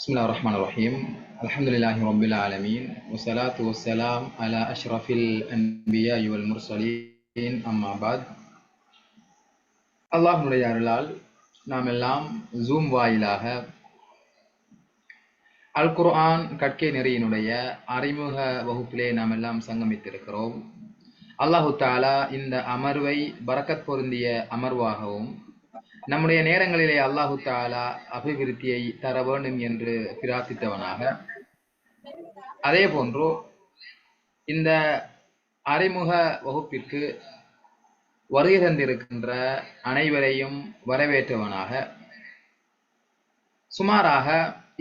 بسم الله الرحمن الرحيم الحمد لله رب العالمين والصلاة والسلام على أشرف الأنبياء والمرسلين أما بعد அல்லாஹ்வுடைய அருளால் நாம் எல்லாம் ஜூம் வாயிலாக அல் குர்ஆன் கற்கை நெறியினுடைய அறிமுக வகுப்பிலே நாம் எல்லாம் சங்கமித்திருக்கிறோம். அல்லாஹு தாலா இந்த அமர்வை பரக்கத் பொருந்திய அமர்வாகவும் நம்முடைய நேரங்களிலே அல்லாஹு தாலா அபிவிருத்தியை தர வேண்டும் என்று பிரார்த்தித்தவனாக, அதே போன்று இந்த அறிமுக வகுப்பிற்கு வருகை தந்திருக்கின்ற அனைவரையும் வரவேற்றவனாக, சுமாராக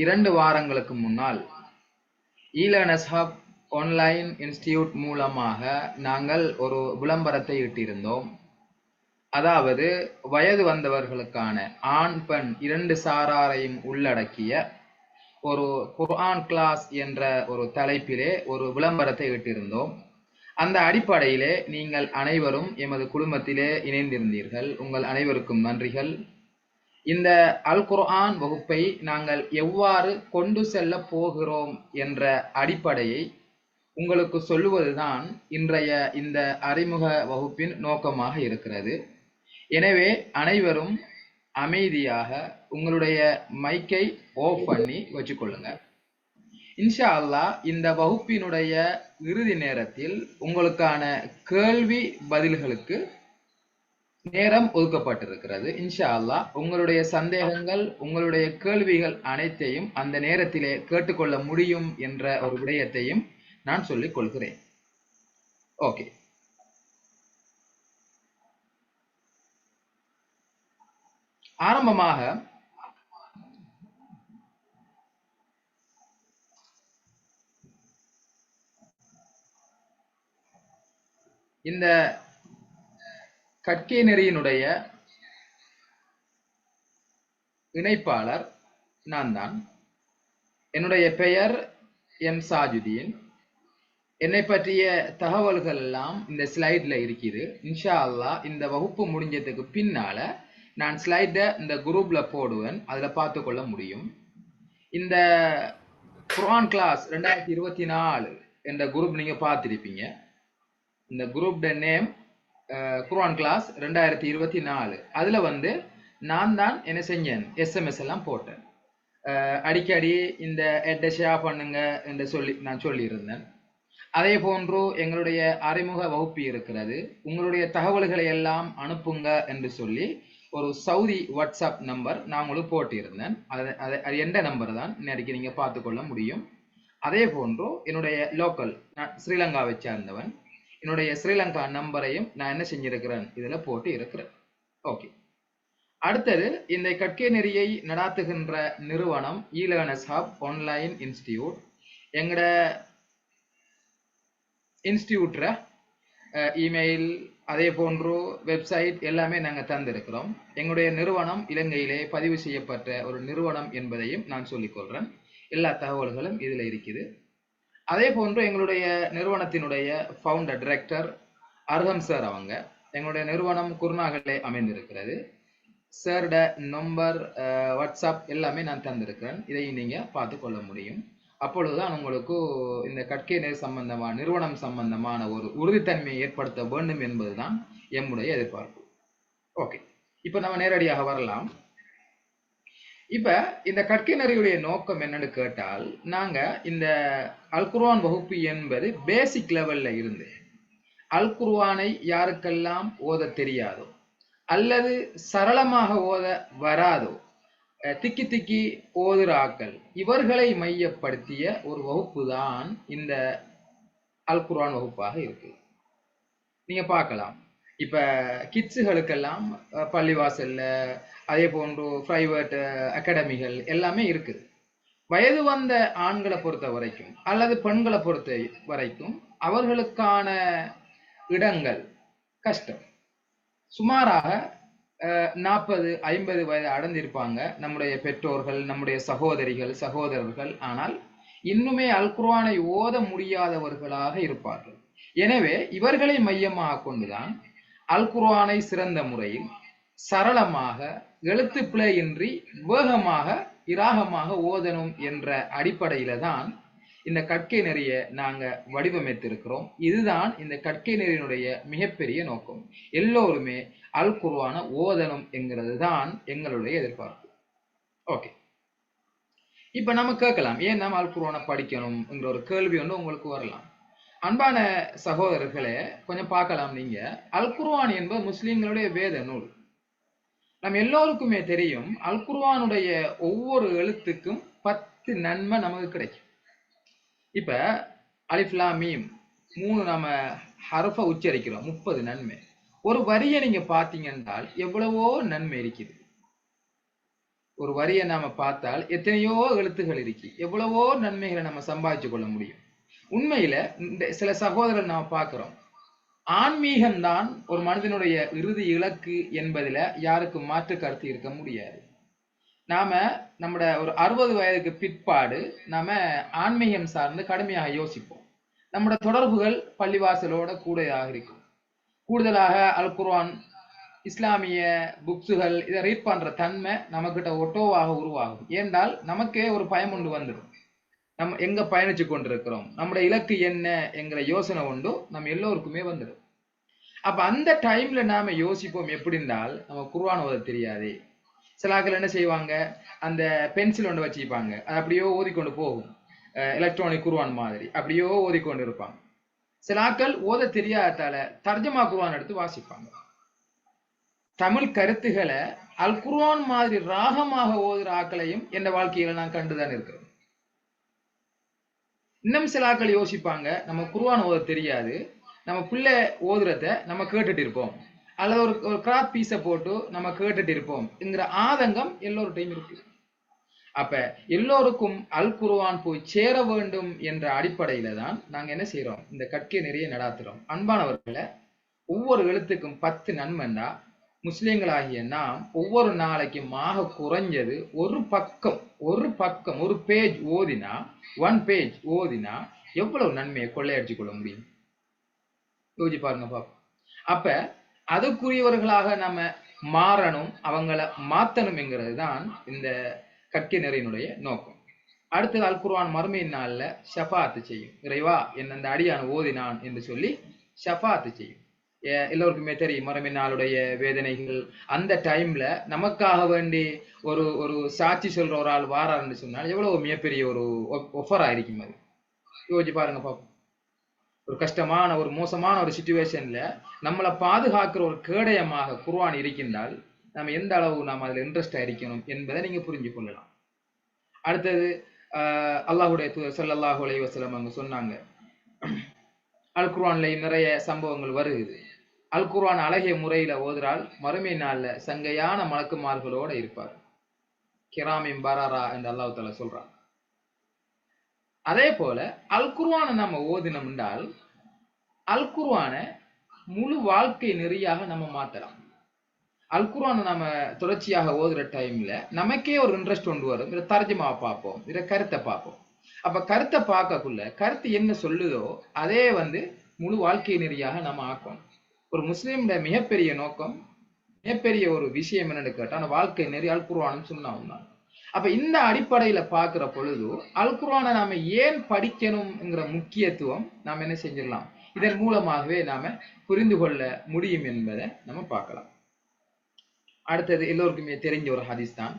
2 வாரங்களுக்கு முன்னால் ஈலர்னர்ஸ் ஹப் ஆன்லைன் இன்ஸ்டிடியூட் மூலமாக நாங்கள் ஒரு விளம்பரத்தை இட்டிருந்தோம். அதாவது வயது வந்தவர்களுக்கான ஆண் பெண் 2 சாராரையும் உள்ளடக்கிய ஒரு குர்ஆன் கிளாஸ் என்ற ஒரு தலைப்பிலே ஒரு விளம்பரத்தை இட்டிருந்தோம். அந்த அடிப்படையிலே நீங்கள் அனைவரும் எமது குழுமத்திலே இணைந்திருந்தீர்கள். உங்கள் அனைவருக்கும் நன்றிகள். இந்த அல் குர்ஆன் வகுப்பை நாங்கள் எவ்வாறு கொண்டு செல்ல போகிறோம் என்ற அடிப்படையை உங்களுக்கு சொல்லுவதுதான் இன்றைய இந்த அறிமுக வகுப்பின் நோக்கமாக இருக்கிறது. எனவே அனைவரும் அமைதியாக உங்களுடைய மைக்கை ஆஃப் பண்ணி வச்சுக்கொள்ளுங்க. இன்ஷா அல்லாஹ் இந்த வகுப்பினுடைய இறுதி நேரத்தில் உங்களுக்கான கேள்வி பதில்களுக்கு நேரம் ஒதுக்கப்பட்டிருக்கிறது. இன்ஷா அல்லாஹ் உங்களுடைய சந்தேகங்கள், உங்களுடைய கேள்விகள் அனைத்தையும் அந்த நேரத்திலே கேட்டுக்கொள்ள முடியும் என்ற ஒரு விடயத்தையும் நான் சொல்லிக் கொள்கிறேன். ஓகே, ஆரம்பமாக இந்த கற்கை நெறியினுடைய இணைப்பாளர் நான் தான். என்னுடைய பெயர் எம் சாஜுதீன். என்னை பற்றிய தகவல்கள் எல்லாம் இந்த ஸ்லைட்ல இருக்குது. இன்ஷா அல்லாஹ் இந்த வகுப்பு முடிஞ்சதுக்கு பின்னால நான் ஸ்லைடை இந்த குரூப்ல போடுவேன், அதுல பார்த்து கொள்ள முடியும். இந்த குர்ஆன் கிளாஸ் 2024 என்ற குரூப் நீங்க பார்த்திருப்பீங்க. இந்த குரூப் நேம் குர்ஆன் கிளாஸ் 2024. அதுல நான் தான் என்ன செஞ்சேன், SMS எல்லாம் போட்டேன். அடிக்கடி இந்த எட்டை ஷேர் பண்ணுங்க என்று நான் சொல்லியிருந்தேன். அதே போன்று எங்களுடைய அறிமுக வகுப்பு இருக்கிறது, உங்களுடைய தகவல்களை எல்லாம் அனுப்புங்க என்று சொல்லி ஒரு சவுதி வாட்ஸ்அப் நம்பர் நான் உங்களுக்கு போட்டிருந்தேன். அது எந்த நம்பர் தான் இன்னைக்கு நீங்க பார்த்து கொள்ள முடியும். அதே போன்று என்னுடைய லோக்கல், நான் ஸ்ரீலங்காவை சார்ந்தவன், என்னுடைய ஸ்ரீலங்கா நம்பரையும் நான் என்ன செஞ்சிருக்கிறேன், இதுல போட்டு இருக்கிறேன். ஓகே, அடுத்தது இந்த கற்கை நெறியை நடாத்துகின்ற நிறுவனம் ஈலர்னர்ஸ் ஹப் ஆன்லைன் இன்ஸ்டிடியூட். எங்கட இன்ஸ்டிடியூட்ல இமெயில், அதே போன்று வெப்சைட் எல்லாமே நாங்கள் தந்திருக்கிறோம். எங்களுடைய நிறுவனம் இலங்கையிலே பதிவு செய்யப்பட்ட ஒரு நிறுவனம் என்பதையும் நான் சொல்லிக்கொள்றேன். எல்லா தகவல்களும் இதில் இருக்குது. அதே போன்று எங்களுடைய நிறுவனத்தினுடைய ஃபவுண்டர் டைரக்டர் அர்ஹம் சார் அவங்க. எங்களுடைய நிறுவனம் குர்நாகலே அமைந்திருக்கிறது. சாரோட நம்பர், வாட்ஸ்அப் எல்லாமே நான் தந்திருக்கிறேன். இதையும் நீங்க பார்த்து கொள்ள முடியும். அப்பொழுதுதான் உங்களுக்கு இந்த கற்கை நெறி சம்பந்தமான நிறுவனம் சம்பந்தமான ஒரு உறுதித்தன்மையை ஏற்படுத்த வேண்டும் என்பதுதான் எம்முடைய எதிர்பார்ப்பு. ஓகே, இப்ப நம்ம நேரடியாக வரலாம். இப்ப இந்த கற்கை நெறியுடைய நோக்கம் என்னன்னு கேட்டால், நாங்க இந்த அல் குர்ஆன் வகுப்பு என்பது பேசிக் லெவல்ல இருந்து அல் குர்ஆனை யாருக்கெல்லாம் ஓத தெரியாதோ அல்லது சரளமாக ஓத வராதோ, திக்கி திக்கி ஓதுற ஆக்கள், இவர்களை மையப்படுத்திய ஒரு வகுப்பு தான் இந்த அல் குர்ஆன் வகுப்பாக இருக்கு. நீங்க பார்க்கலாம், இப்ப கிட்ஸுகளுக்கெல்லாம் பள்ளிவாசல்ல, அதே போன்று பிரைவேட் அகாடமிகள் எல்லாமே இருக்குது. வயது வந்த ஆண்களை பொறுத்த வரைக்கும் அல்லது பெண்களை பொறுத்த வரைக்கும் அவர்களுக்கான இடங்கள் கஷ்டம். சுமாராக 40-50 வயது அடைந்திருப்பாங்க நம்முடைய பெற்றோர்கள், நம்முடைய சகோதரிகள், சகோதரர்கள். ஆனால் இன்னுமே அல் குர்ஆனை ஓத முடியாதவர்களாக இருப்பார்கள். எனவே இவர்களை மையமாக கொண்டுதான் அல் குர்ஆனை சிறந்த முறையில் சரளமாக எழுத்து பிழையின்றி வேகமாக இராகமாக ஓதணும் என்ற அடிப்படையில தான் இந்த கற்கை நெறிய நாங்க வடிவமைத்திருக்கிறோம். இதுதான் இந்த கற்கை நெறியினுடைய மிகப்பெரிய நோக்கம். எல்லோருமே அல் குர்ஆனை ஓதணும் என்கிறது தான் எங்களுடைய எதிர்பார்ப்பு. ஓகே, இப்ப நம்ம கேட்கலாம், ஏன் நம்ம அல் குர்ஆனை படிக்கணும்ங்கிற ஒரு கேள்வி ஒன்று உங்களுக்கு வரலாம். அன்பான சகோதரர்களே, கொஞ்சம் பார்க்கலாம். நீங்க அல் குர்ஆன் என்பது முஸ்லிம்களுடைய வேத நூல். நம்ம எல்லோருக்குமே தெரியும், அல் குர்ஆனுடைய ஒவ்வொரு எழுத்துக்கும் 10 நன்மை நமக்கு கிடைக்கும். இப்ப அலிஃப் லாம் மீம் 3 நம்ம ஹர்ஃப உச்சரிக்கிறோம், 30 நன்மை. ஒரு வரியை நீங்க பார்த்தீங்க என்றால் எவ்வளவோ நன்மை இருக்குது. ஒரு வரியை நாம பார்த்தால் எத்தனையோ எழுத்துகள் இருக்கு, எவ்வளவோ நன்மைகளை நம்ம சம்பாதிச்சு கொள்ள முடியும். உண்மையில இந்த சில சகோதரர் நாம பார்க்கிறோம், ஆன்மீகம்தான் ஒரு மனிதனுடைய இறுதி இலக்கு என்பதுல யாருக்கு மாற்று கருத்து இருக்க முடியாது. நாம நம்மட ஒரு 60 வயதுக்கு பிற்பாடு நாம ஆன்மீகம் சார்ந்து கடுமையாக யோசிப்போம். நம்மட தொடர்புகள் பள்ளிவாசலோட கூடையாக இருக்கும். கூடுதலாக அல் குர்ஆன், இஸ்லாமிய புக்ஸுகள் இதை ரீட் பண்ற தன்மை நமக்கிட்ட ஒட்டோவாக உருவாகும். ஏனென்றால் நமக்கே ஒரு பயம் ஒன்று வந்துடும், நம்ம எங்க பயணிச்சு கொண்டிருக்கிறோம், நம்முடைய இலக்கு என்ன என்கிற யோசனை உண்டு நம்ம எல்லோருக்குமே வந்துடும். அப்ப அந்த டைம்ல நாம யோசிப்போம், எப்படி இருந்தால் நம்ம குர்ஆன் ஓத தெரியாது. சிலாக்கள் என்ன செய்வாங்க, அந்த பென்சில் ஒன்று வச்சுப்பாங்க, அது அப்படியோ ஓதிக்கொண்டு போகும், எலக்ட்ரானிக் குர்ஆன் மாதிரி அப்படியோ ஓதிக்கொண்டு இருப்பாங்க. சிலாக்கள் ஓத தெரியாததால தர்ஜமா குர்ஆன் எடுத்து வாசிப்பாங்க. தமிழ் கருத்துக்களை அல் குர்ஆன் மாதிரி ராகமாக ஓதுற ஆக்களையும் என் வாழ்க்கையில நான் கண்டுதான் இருக்கிறேன். இன்னும் சிலாக்கள் யோசிப்பாங்க, நம்ம குர்ஆன் ஓத தெரியாது, நம்ம பிள்ளை ஓதுறத நம்ம கேட்டுட்டு இருப்போம், அல்லது ஒரு கிராப் பீஸை போட்டு நம்ம கேட்டுட்டு இருப்போம் என்கிற ஆதங்கம் எல்லோருடையும் இருக்கு. அப்ப எல்லோருக்கும் அல் குர்ஆன் போய் சேர வேண்டும் என்ற அடிப்படையில தான் நாங்க என்ன செய்யறோம், இந்த கற்கை நிறைய நடாத்துறோம். அன்பானவர்களை, ஒவ்வொரு எழுத்துக்கும் 10 நன்மைண்டா முஸ்லிம்களாகிய நாம் ஒவ்வொரு நாளைக்கும் ஆக குறைஞ்சது ஒரு பேஜ் ஓதினா, 1 பேஜ் ஓதினா எவ்வளவு நன்மையை கொள்ளையடிச்சு கொள்ள முடியும்? யோசி பாருங்க பாப்போம். அப்ப அதுக்குரியவர்களாக நம்ம மாறணும், அவங்கள மாத்தணும் என்கிறது தான் இந்த கற்கை நிறையினுடைய நோக்கம். அடுத்தது அல் குர்ஆன் மறுமை நாள்ல ஷஃபாத்து செய்யும். இறைவா என்ன அந்த அடியான ஓதினான் என்று சொல்லி ஷஃபாத்து செய்யும். எல்லோருக்குமே தெரியும், மறுமை நாளுடைய வேதனைகள். அந்த டைம்ல நமக்காக வேண்டி ஒரு சாட்சி சொல்ற ஒரு ஆள் வாராருன்னு சொன்னால் எவ்வளவு மிகப்பெரிய ஒரு ஒஃபரா இருக்கும். அது யோசிச்சு பாருங்க பாப்போம். ஒரு கஷ்டமான ஒரு மோசமான ஒரு சிச்சுவேஷன்ல நம்மளை பாதுகாக்கிற ஒரு கேடயமாக குர்ஆன் இருக்கின்றால் நம்ம எந்த அளவு நாம் அதுல இன்ட்ரெஸ்டா இருக்கணும் என்பதை நீங்க புரிஞ்சு கொள்ளலாம். அடுத்தது அல்லாஹ்வுடைய தூதர் ஸல்லல்லாஹு அலைஹி வஸல்லம் அவங்க சொன்னாங்க, அல் குர்ஆன்லயும் நிறைய சம்பவங்கள் வருகிறது. அல் குர்ஆன் அழகிய முறையில ஓதுறால் மறுமை நாள்ல சங்கையான மலக்குமார்களோட இருப்பார், கிராமின் பராரா என்று அல்லாஹ் தஆலா சொல்றான். அதே போல அல் குர்ஆனை நம்ம ஓதினோம் என்றால் அல் குர்ஆனை முழு வாழ்க்கை நெறியாக நம்ம மாத்தலாம். அல் குர்ஆனை நம்ம தொடர்ச்சியாக ஓதுற டைம்ல நமக்கே ஒரு இன்ட்ரெஸ்ட் கொண்டு வரும். இதை தர்ஜமாவை பார்ப்போம், இதை கருத்தை பார்ப்போம். அப்ப கருத்தை பார்க்கக்குள்ள கருத்து என்ன சொல்லுதோ அதே முழு வாழ்க்கை நெறியாக நம்ம ஆக்கணும். ஒரு முஸ்லீம்ட மிகப்பெரிய நோக்கம், மிகப்பெரிய ஒரு விஷயம் என்னன்னு கேட்டா அந்த வாழ்க்கை நெறி அல் குர்ஆன் சொன்னா. அப்ப இந்த அடிப்படையில பார்க்கிற பொழுது அல் குர்ஆனை நாம ஏன் படிக்கணும்ங்கிற முக்கியத்துவம் நாம் என்ன செஞ்சிடலாம், இதன் மூலமாகவே நாம புரிந்து கொள்ள முடியும் என்பதை நம்ம பார்க்கலாம். அடுத்தது எல்லோருக்குமே தெரிஞ்ச ஒரு ஹதீஸ் தான்.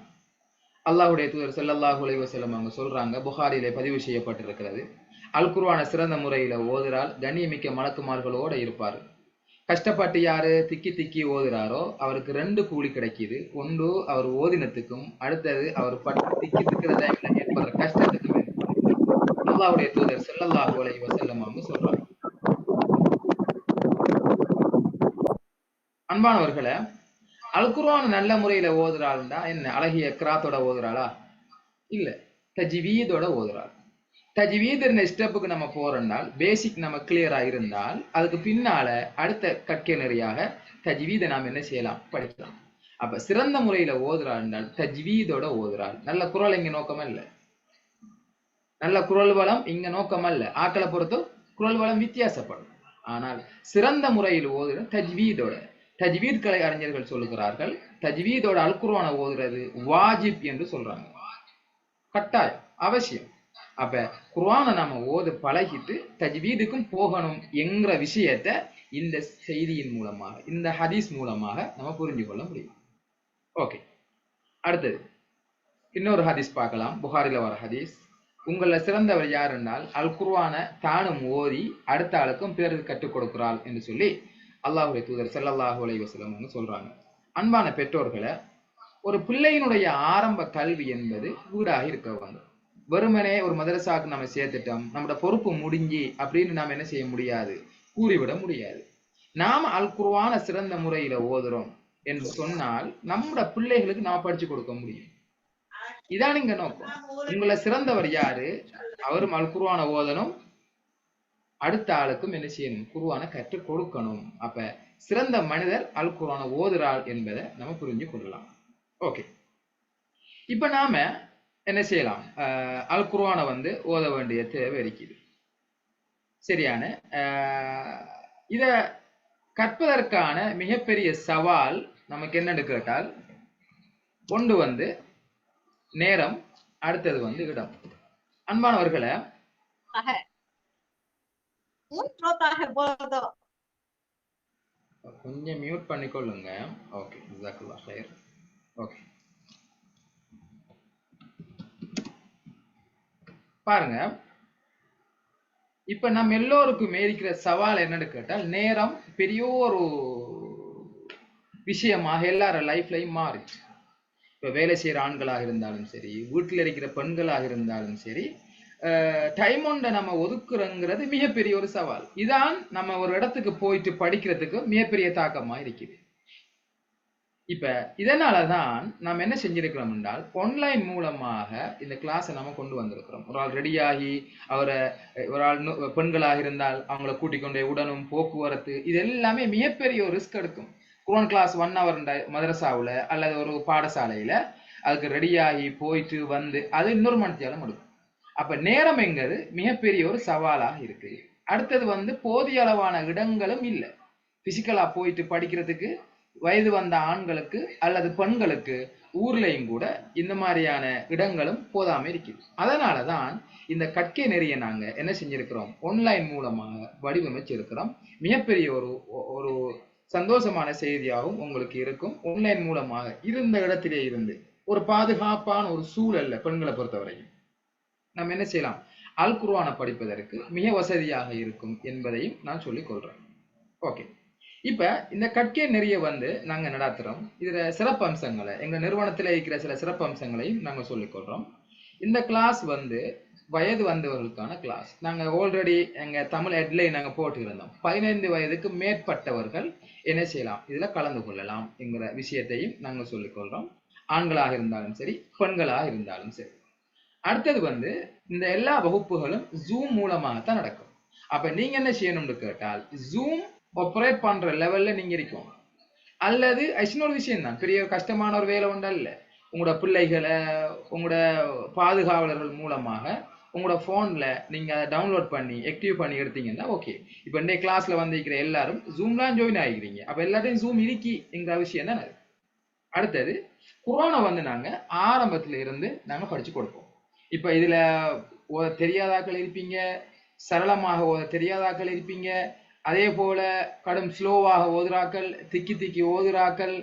அல்லாஹ்வுடைய தூதர் ஸல்லல்லாஹு அலைஹி வஸல்லம் அவங்க சொல்றாங்க, புகாரிலே பதிவு செய்யப்பட்டிருக்கிறது, அல் குர்ஆனை சிறந்த முறையில ஓதுறால் கண்ணியமிக்க மலக்குமார்களோட இருப்பாரு. கஷ்டப்பட்டு யாரு திக்கி திக்கி ஓதுறாரோ அவருக்கு 2 கூலி கிடைக்குது. ஒன்று அவர் ஓதினத்துக்கும், அடுத்தது அவர் திக்கி திக்கிற டைம்ல ஏற்படுற கஷ்டத்துக்கும். அல்லாஹ்வுடைய தூதர் ஸல்லல்லாஹு அலைஹி வஸல்லம் அவங்க சொல்றாங்க. அன்பானவர்களே, அல் குர்ஆன் நல்ல முறையில ஓதுறாள்டா என்ன அழகிய கிராத்தோட ஓதுறாளா? இல்ல, தஜ்வீதோட ஓதுறாள். தஜ்வீத் என்ற ஸ்டெப்புக்கு நம்ம போறோம்னால், பேசிக் நம்ம கிளியரா இருந்தால் அதுக்கு பின்னால அடுத்த கற்கை நெறியாக தஜ்வீதை நாம் என்ன செய்யலாம், படிக்கலாம். அப்ப சிறந்த முறையில ஓதுறாள் என்றால் தஜ்வீதோட ஓதுறாள். நல்ல குரல் இங்க நோக்கம் அல்ல, நல்ல குரல் வளம் இங்க நோக்கம் அல்ல. ஆக்களை பொறுத்து குரல் வளம் வித்தியாசப்படும். ஆனால் சிறந்த முறையில் ஓதுற தஜ்வீதோட. தஜ்வீத் கலை அறிஞர்கள் சொல்லுகிறார்கள், தஜ்வீதோட அல் குர்ஆனை ஓதுறது வாஜிப் என்று சொல்றாங்க. கட்டாயம் அவசியம். அப்ப குர்ஆனை நாம ஓத பழகிட்டு தஜ்வீதுக்கும் போகணும் என்கிற விஷயத்த இந்த செய்தியின் மூலமாக, இந்த ஹதீஸ் மூலமாக நம்ம புரிஞ்சு கொள்ள முடியும். ஓகே, அடுத்தது இன்னொரு ஹதீஸ் பார்க்கலாம். புகாரில வர ஹதீஸ். உங்கள சிறந்தவர் யார் என்றால் அல் குர்ஆனை தானும் ஓதி அடுத்த ஆளுக்கும் பிறருக்கு கற்றுக் கொடுக்கிறாள் என்று சொல்லி அல்லாஹ்வுடைய தூதர் ஸல்லல்லாஹு அலைஹி வஸல்லம் சொல்றாங்க. அன்பான பெற்றோர்களை, ஒரு பிள்ளையினுடைய ஆரம்ப கல்வி என்பது வீடாக இருக்க வேண்டும். வெறுமனே ஒரு மதரசாவுக்கு நம்ம சேர்த்துட்டோம், நம்மளோட பொறுப்பு முடிஞ்சு அப்படின்னு நாம் என்ன செய்ய முடியாது, கூறிவிட முடியாது. நாம அல் குர்ஆனை சிறந்த முறையில ஓதுறோம் என்று சொன்னால் நம்முடைய பிள்ளைகளுக்கு நாம் படிச்சு கொடுக்க முடியும். இதான் இங்க நோக்கம். உங்களை சிறந்தவர் யாரு, அவரும் அல் குர்ஆனை ஓதணும், அடுத்த ஆளுக்கும் என்ன செய்யணும், குர்ஆனை கற்றுக் கொடுக்கணும். அப்ப சிறந்த மனிதர் அல் குர்ஆனை ஓதுறாள் என்பதை நம்ம புரிஞ்சு கொள்ளலாம். ஓகே, இப்ப நாம என்ன செய்யலாம், அல் குர்ஆனை ஓத வேண்டிய தேவை இருக்குது. சரியான இத கற்பதற்கான மிகப்பெரிய சவால் நமக்கு என்னன்னு கேட்டால், ஒன்று நேரம், அடுத்தது இடம். அன்பானவர்களை, கொஞ்சம் மியூட் பண்ணிக்கொள்ளுங்க. ஓகே, ஜஸாக்கல்லாஹ் ஹைர். ஓகே, பாருங்க, இப்ப நம்ம எல்லோருக்கும் இருக்கிற சவால் என்னன்னு கேட்டால், நேரம் பெரிய ஒரு விஷயமாக எல்லார லைஃப்லையும் மாறிச்சு. இப்ப வேலை செய்யற ஆண்களாக இருந்தாலும் சரி, வீட்டில் இருக்கிற பெண்களாக இருந்தாலும் சரி, டைம் ஒன்றை நம்ம ஒதுக்குறோங்கிறது மிகப்பெரிய ஒரு சவால். இதான் நம்ம ஒரு இடத்துக்கு போயிட்டு படிக்கிறதுக்கு மிகப்பெரிய தாக்கமா இருக்குது. இப்ப இதனாலதான் நம்ம என்ன செஞ்சிருக்கிறோம் என்றால், ஆன்லைன் மூலமாக இந்த கிளாஸை நம்ம கொண்டு வந்திருக்கிறோம். ஒரு ஆள் ரெடியாகி ஒரு ஆள் பெண்களாக இருந்தால் அவங்கள கூட்டிக் கொண்டே உடனும் போக்குவரத்து, இது எல்லாமே மிகப்பெரிய ஒரு ரிஸ்க் எடுக்கும். குர்ஆன் கிளாஸ் 1 hour மதரசாவுல அல்லது ஒரு பாடசாலையில அதுக்கு ரெடியாகி போயிட்டு அது இன்னொரு மணித்தியாலும் எடுக்கும். அப்ப நேரம் என்கிறது மிகப்பெரிய ஒரு சவாலாக இருக்கு. அடுத்தது போதிய அளவான இடங்களும் இல்லை. பிசிக்கலா போயிட்டு படிக்கிறதுக்கு வயது வந்த ஆண்களுக்கு அல்லது பெண்களுக்கு ஊர்லையும் கூட இந்த மாதிரியான இடங்களும் போதாம இருக்குது. அதனாலதான் இந்த கற்கை நெறிய நாங்க என்ன செஞ்சிருக்கிறோம், ஆன்லைன் மூலமாக வடிவமைச்சிருக்கிறோம். மிகப்பெரிய ஒரு சந்தோஷமான செய்தியாகவும் உங்களுக்கு இருக்கும். ஆன்லைன் மூலமாக இருந்த இடத்திலே இருந்து ஒரு பாதுகாப்பான ஒரு சூழல்ல பெண்களை பொறுத்தவரையும் நம்ம என்ன செய்யலாம், அல் குர்ஆனை படிப்பதற்கு மிக வசதியாக இருக்கும் என்பதையும் நான் சொல்லிக் கொள்றேன். ஓகே, இப்ப இந்த கற்கை நெறிய நாங்க நடாத்துறோம். இதுல சிறப்பு அம்சங்களை, எங்க நிறுவனத்துல இருக்கிற சில சிறப்பு அம்சங்களையும் நாங்க சொல்லிக் கொள்றோம். இந்த கிளாஸ் வயது வந்தவர்களுக்கான கிளாஸ். நாங்க ஆல்ரெடி எங்க தமிழ் ஹெட்லைன் நாங்க போட்டு இருந்தோம். 15 வயதுக்கு மேற்பட்டவர்கள் என்ன செய்யலாம், இதுல கலந்து கொள்ளலாம் என்கிற விஷயத்தையும் நாங்க சொல்லிக் கொள்றோம். ஆண்களாக இருந்தாலும் சரி, பெண்களாக இருந்தாலும் சரி. அடுத்தது இந்த எல்லா வகுப்புகளும் ஜூம் மூலமாகத்தான் நடக்கும். அப்ப நீங்க என்ன செய்யணும்னு கேட்டால், ஜூம் ஆப்ரேட் பண்ற லெவல்ல நீங்க இருக்கணும். அல்லது இன்னொரு விஷயம் தான், பெரிய கஷ்டமான ஒரு வேலை ஒன்று அல்ல. உங்களோட பிள்ளைகளை உங்களோட பாதுகாவலர்கள் மூலமாக உங்களோட போன்ல நீங்க அதை டவுன்லோட் பண்ணி ஆக்டிவ் பண்ணி எடுத்தீங்கன்னா ஓகே. இப்ப இந்த கிளாஸ்ல வந்திருக்கிற எல்லாரும் ஜூம்லாம் ஜாயின் ஆகிக்கிறீங்க. அப்ப எல்லாத்தையும் ஜூம் இருக்கி என்கிற விஷயம் தான் அது. அடுத்தது குர்ஆனை நாங்க ஆரம்பத்துல இருந்து நாங்க படிச்சு கொடுப்போம். இப்ப இதுல ஓத தெரியாதாக்கள் இருப்பீங்க, சரளமாக ஓத தெரியாதாக்கள் இருப்பீங்க, அதே போல கடும் ஸ்லோவாக ஓதுறாக்கள், திக்கி திக்கி ஓதுறாக்கள்,